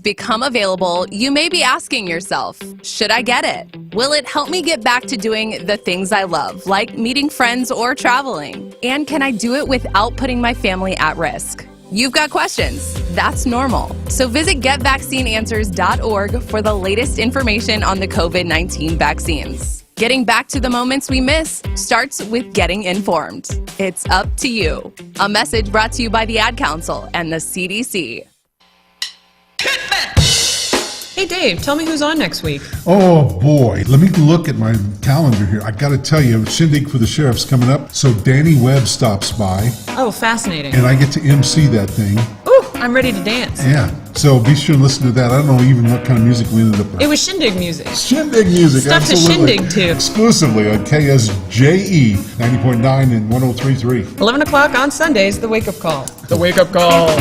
become available, you may be asking yourself, should I get it? Will it help me get back to doing the things I love, like meeting friends or traveling? And can I do it without putting my family at risk? You've got questions. That's normal. So visit getvaccineanswers.org for the latest information on the COVID-19 vaccines. Getting back to the moments we miss starts with getting informed. It's up to you. A message brought to you by the Ad Council and the CDC. Hey Dave, tell me who's on next week. Oh boy, let me look at my calendar here. I gotta tell you, shindig for the sheriff's coming up, so Danny Webb stops by. Oh, fascinating. And I get to MC that thing. Ooh, I'm ready to dance. Yeah, so be sure and listen to that. I don't know even what kind of music we ended up with. It was shindig music. Shindig music, Stuff absolutely. to shindig to. Exclusively on KSJE 90.9 and 103.3. 11 o'clock on Sundays, the wake-up call. The wake-up call.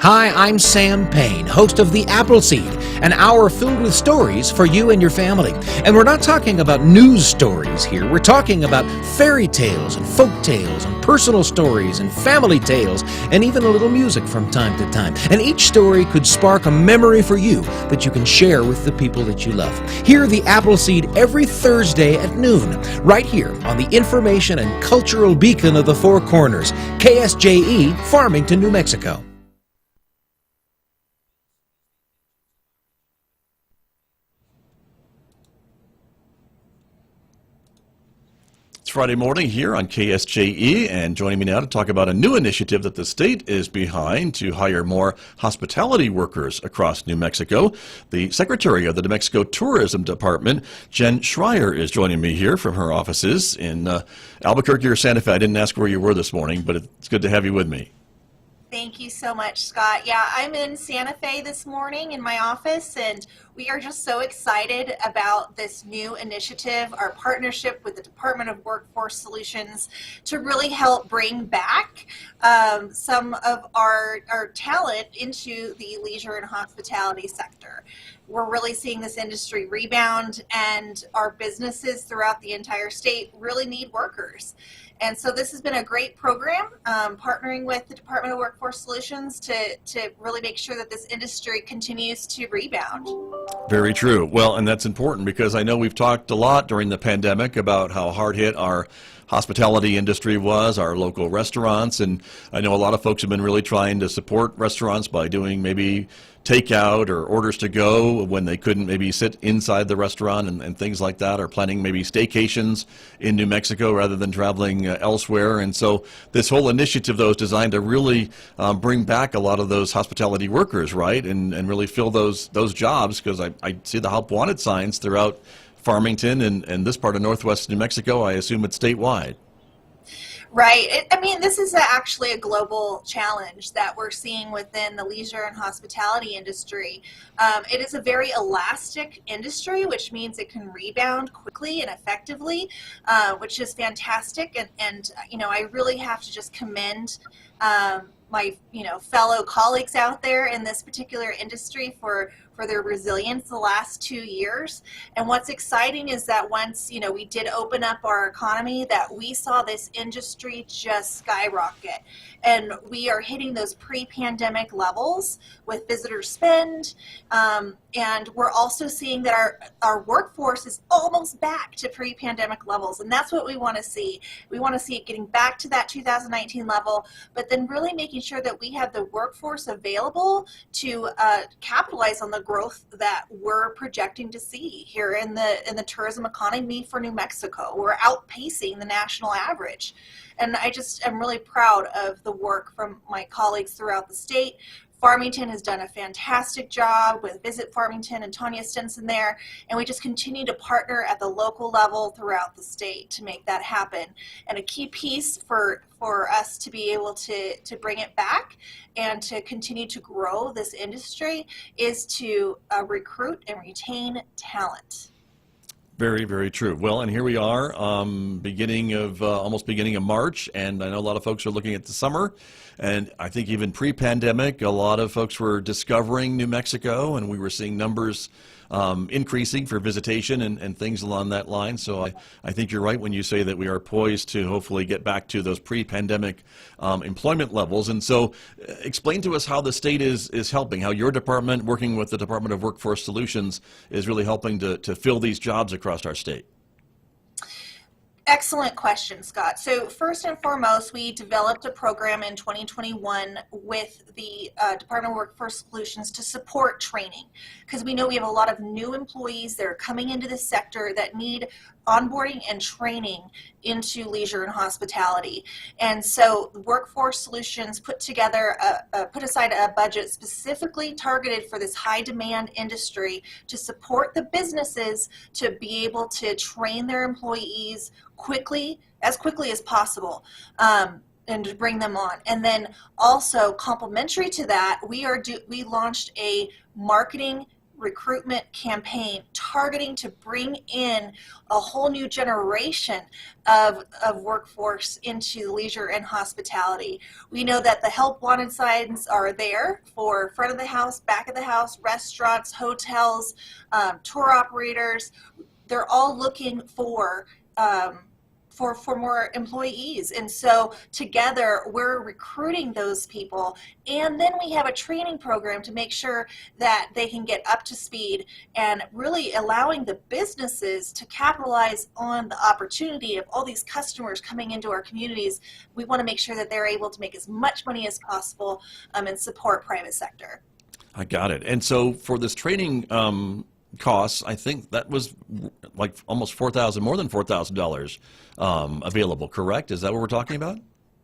Hi, I'm Sam Payne, host of The Appleseed, an hour filled with stories for you and your family. And we're not talking about news stories here. We're talking about fairy tales and folk tales and personal stories and family tales and even a little music from time to time. And each story could spark a memory for you that you can share with the people that you love. Hear The Appleseed every Thursday at noon, right here on the information and cultural beacon of the Four Corners, KSJE, Farmington, New Mexico. Friday morning here on KSJE, and joining me now to talk about a new initiative that the state is behind to hire more hospitality workers across New Mexico. The Secretary of the New Mexico Tourism Department, Jen Schreier, is joining me here from her offices in Albuquerque or Santa Fe. I didn't ask where you were this morning, but it's good to have you with me. Thank you so much, Scott. Yeah, I'm in Santa Fe this morning in my office, and we are just so excited about this new initiative, our partnership with the Department of Workforce Solutions to really help bring back some of our talent into the leisure and hospitality sector. We're really seeing this industry rebound, and our businesses throughout the entire state really need workers. And so this has been a great program, partnering with the Department of Workforce Solutions to really make sure that this industry continues to rebound. Very true. Well, and that's important because I know we've talked a lot during the pandemic about how hard hit our hospitality industry was, our local restaurants, and I know a lot of folks have been really trying to support restaurants by doing maybe takeout or orders to go when they couldn't maybe sit inside the restaurant and things like that, or planning maybe staycations in New Mexico rather than traveling elsewhere. And so this whole initiative, though, is designed to really bring back a lot of those hospitality workers, right, and really fill those jobs, because I see the help wanted signs throughout Farmington and this part of northwest New Mexico. I assume it's statewide. Right. I mean, this is actually a global challenge that we're seeing within the leisure and hospitality industry. It is a very elastic industry, which means it can rebound quickly and effectively, which is fantastic. And you know, I really have to just commend my fellow colleagues out there in this particular industry for their resilience the last 2 years. And what's exciting is that once we did open up our economy, that we saw this industry just skyrocket, and we are hitting those pre-pandemic levels with visitor spend, and we're also seeing that our workforce is almost back to pre-pandemic levels, and that's what we want to see. We want to see it getting back to that 2019 level, but then really making sure that we have the workforce available to capitalize on the growth that we're projecting to see here in the tourism economy for New Mexico. We're outpacing the national average. And I just am really proud of the work from my colleagues throughout the state. Farmington has done a fantastic job with Visit Farmington and Tanya Stinson there, and we just continue to partner at the local level throughout the state to make that happen. And a key piece for us to be able to bring it back and to continue to grow this industry is to recruit and retain talent. Very, very true. Well, and here we are, almost beginning of March, and I know a lot of folks are looking at the summer, and I think even pre-pandemic, a lot of folks were discovering New Mexico, and we were seeing numbers increasing for visitation and things along that line. So I think you're right when you say that we are poised to hopefully get back to those pre-pandemic employment levels. And so explain to us how the state is helping, how your department, working with the Department of Workforce Solutions, is really helping to fill these jobs across our state. Excellent question, Scott. So first and foremost, we developed a program in 2021 with the Department of Workforce Solutions to support training, because we know we have a lot of new employees that are coming into the sector that need onboarding and training into leisure and hospitality. And so Workforce Solutions put aside a budget specifically targeted for this high demand industry to support the businesses to be able to train their employees as quickly as possible. And to bring them on. And then also complementary to that, we launched a marketing recruitment campaign targeting to bring in a whole new generation of workforce into leisure and hospitality. We know that the help wanted signs are there for front of the house, back of the house, restaurants, hotels, tour operators. They're all looking for more employees. And so together we're recruiting those people, and then we have a training program to make sure that they can get up to speed and really allowing the businesses to capitalize on the opportunity of all these customers coming into our communities. We want to make sure that they're able to make as much money as possible and support private sector. I got it. And so for this training costs, I think that was like almost more than $4,000 available, correct? Is that what we're talking about?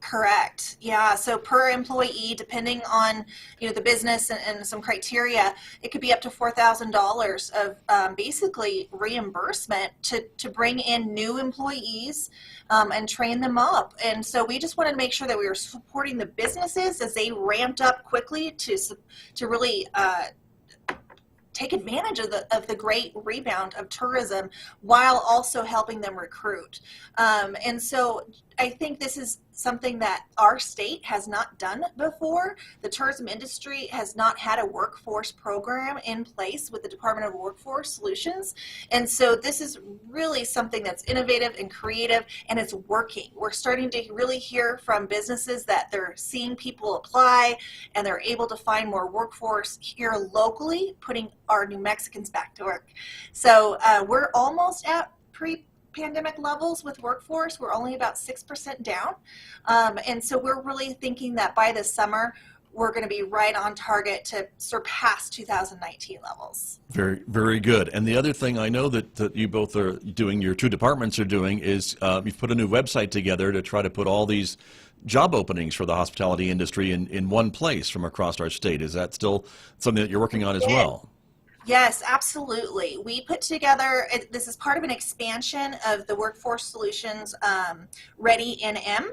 Correct. Yeah. So per employee, depending on the business and some criteria, it could be up to $4,000 of basically reimbursement to bring in new employees and train them up. And so we just wanted to make sure that we were supporting the businesses as they ramped up quickly to really take advantage of the great rebound of tourism while also helping them recruit. And so I think this is something that our state has not done before. The tourism industry has not had a workforce program in place with the Department of Workforce Solutions. And so this is really something that's innovative and creative, and it's working. We're starting to really hear from businesses that they're seeing people apply and they're able to find more workforce here locally, putting our New Mexicans back to work. So we're almost at pre-pandemic levels with workforce. We're only about 6% down. And so we're really thinking that by the summer, we're going to be right on target to surpass 2019 levels. Very, very good. And the other thing I know that you both are doing, your two departments are doing, is you've put a new website together to try to put all these job openings for the hospitality industry in one place from across our state. Is that still something that you're working on as well? Yes, absolutely. We put together, this is part of an expansion of the Workforce Solutions Ready NM.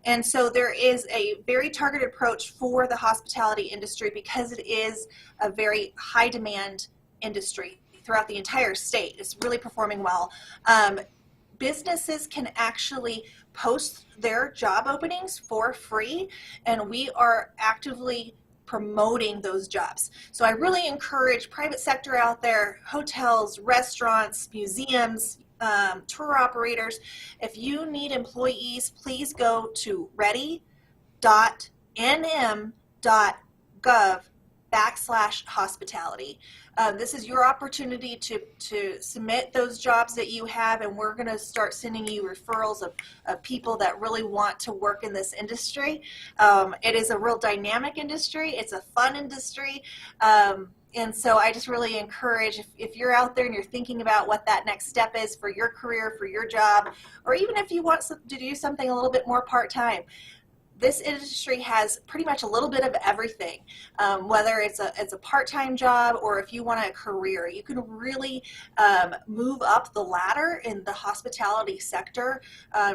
And so there is a very targeted approach for the hospitality industry because it is a very high demand industry throughout the entire state. It's really performing well. Businesses can actually post their job openings for free, and we are actively promoting those jobs. So I really encourage private sector out there, hotels, restaurants, museums, tour operators. If you need employees, please go to ready.nm.gov/hospitality. This is your opportunity to submit those jobs that you have, and we're going to start sending you referrals of people that really want to work in this industry. It is a real dynamic industry. It's a fun industry. And so I just really encourage, if you're out there and you're thinking about what that next step is for your career, for your job, or even if you want to do something a little bit more part-time, this industry has pretty much a little bit of everything, whether it's a part-time job or if you want a career. You can really move up the ladder in the hospitality sector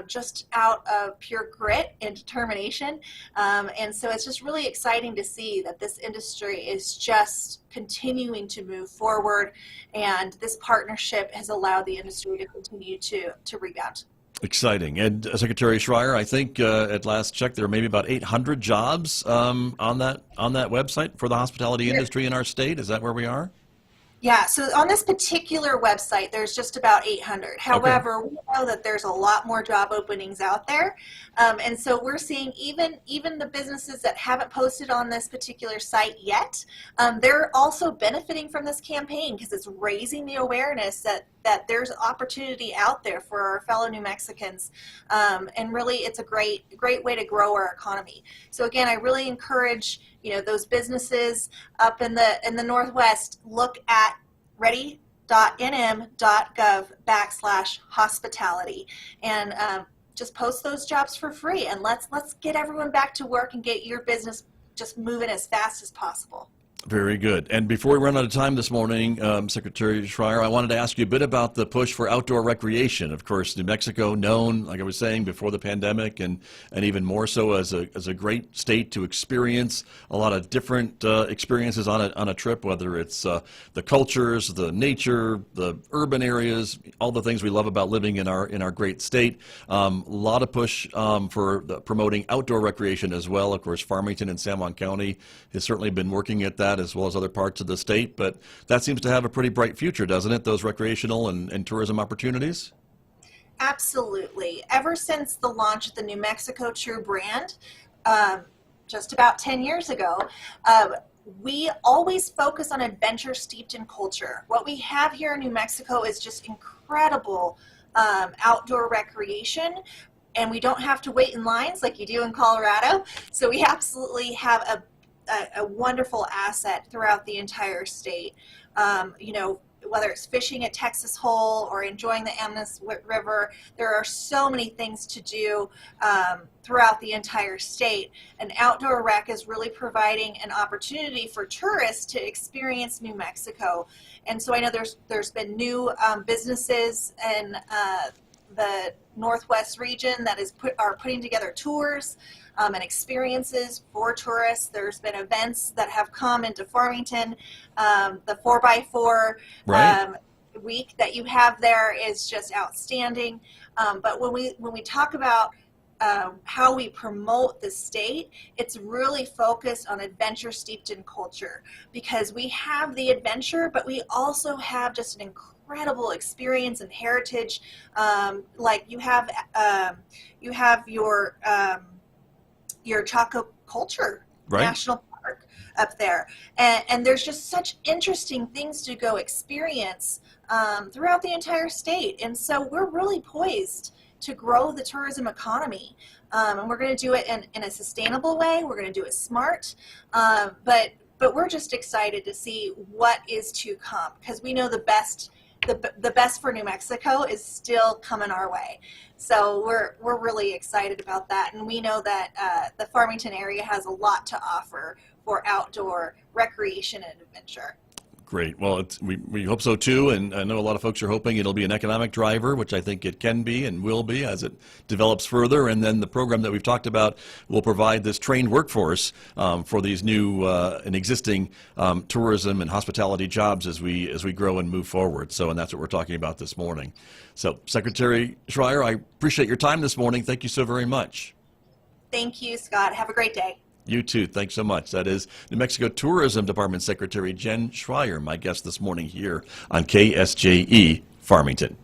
just out of pure grit and determination. And so it's just really exciting to see that this industry is just continuing to move forward, and this partnership has allowed the industry to continue to rebound. Exciting. And Secretary Schreier, I think at last check there are maybe about 800 jobs on that website for the hospitality industry in our state. Is that where we are? Yeah, so on this particular website, there's just about 800. However, we know that there's a lot more job openings out there. And so we're seeing even the businesses that haven't posted on this particular site yet, they're also benefiting from this campaign because it's raising the awareness that there's opportunity out there for our fellow New Mexicans. And really, it's a great way to grow our economy. So again, I really encourage those businesses up in the Northwest, look at ready.nm.gov/hospitality and just post those jobs for free, and let's get everyone back to work and get your business just moving as fast as possible. Very good. And before we run out of time this morning, Secretary Schreier, I wanted to ask you a bit about the push for outdoor recreation. Of course, New Mexico, known, like I was saying, before the pandemic, and even more so as a great state to experience a lot of different experiences on a trip, whether it's the cultures, the nature, the urban areas, all the things we love about living in our great state. A lot of push for promoting outdoor recreation as well. Of course, Farmington and San Juan County has certainly been working at that, as well as other parts of the state, but that seems to have a pretty bright future, doesn't it, those recreational and tourism opportunities? Absolutely. Ever since the launch of the New Mexico True brand, just about 10 years ago, we always focus on adventure steeped in culture. What we have here in New Mexico is just incredible outdoor recreation, and we don't have to wait in lines like you do in Colorado, so we absolutely have a wonderful asset throughout the entire state. Whether it's fishing at Texas Hole or enjoying the Amnas River, there are so many things to do throughout the entire state. And outdoor rec is really providing an opportunity for tourists to experience New Mexico. And so I know there's been new businesses in the Northwest region that are putting together tours and experiences for tourists. There's been events that have come into Farmington. The 4x4 week that you have there is just outstanding. But when we talk about how we promote the state, it's really focused on adventure steeped in culture, because we have the adventure, but we also have just an incredible experience and heritage. Like you have your Chaco Culture National Park up there, and there's just such interesting things to go experience throughout the entire state. And so we're really poised to grow the tourism economy, and we're going to do it in a sustainable way. We're going to do it smart, but we're just excited to see what is to come, because we know the best for New Mexico is still coming our way. So we're really excited about that, and we know that the Farmington area has a lot to offer for outdoor recreation and adventure. Great. Well, we hope so too, and I know a lot of folks are hoping it'll be an economic driver, which I think it can be and will be as it develops further. And then the program that we've talked about will provide this trained workforce for these new and existing tourism and hospitality jobs as we grow and move forward. So, and that's what we're talking about this morning. So, Secretary Schreier, I appreciate your time this morning. Thank you so very much. Thank you, Scott. Have a great day. You too. Thanks so much. That is New Mexico Tourism Department Secretary Jen Schreier, my guest this morning here on KSJE Farmington.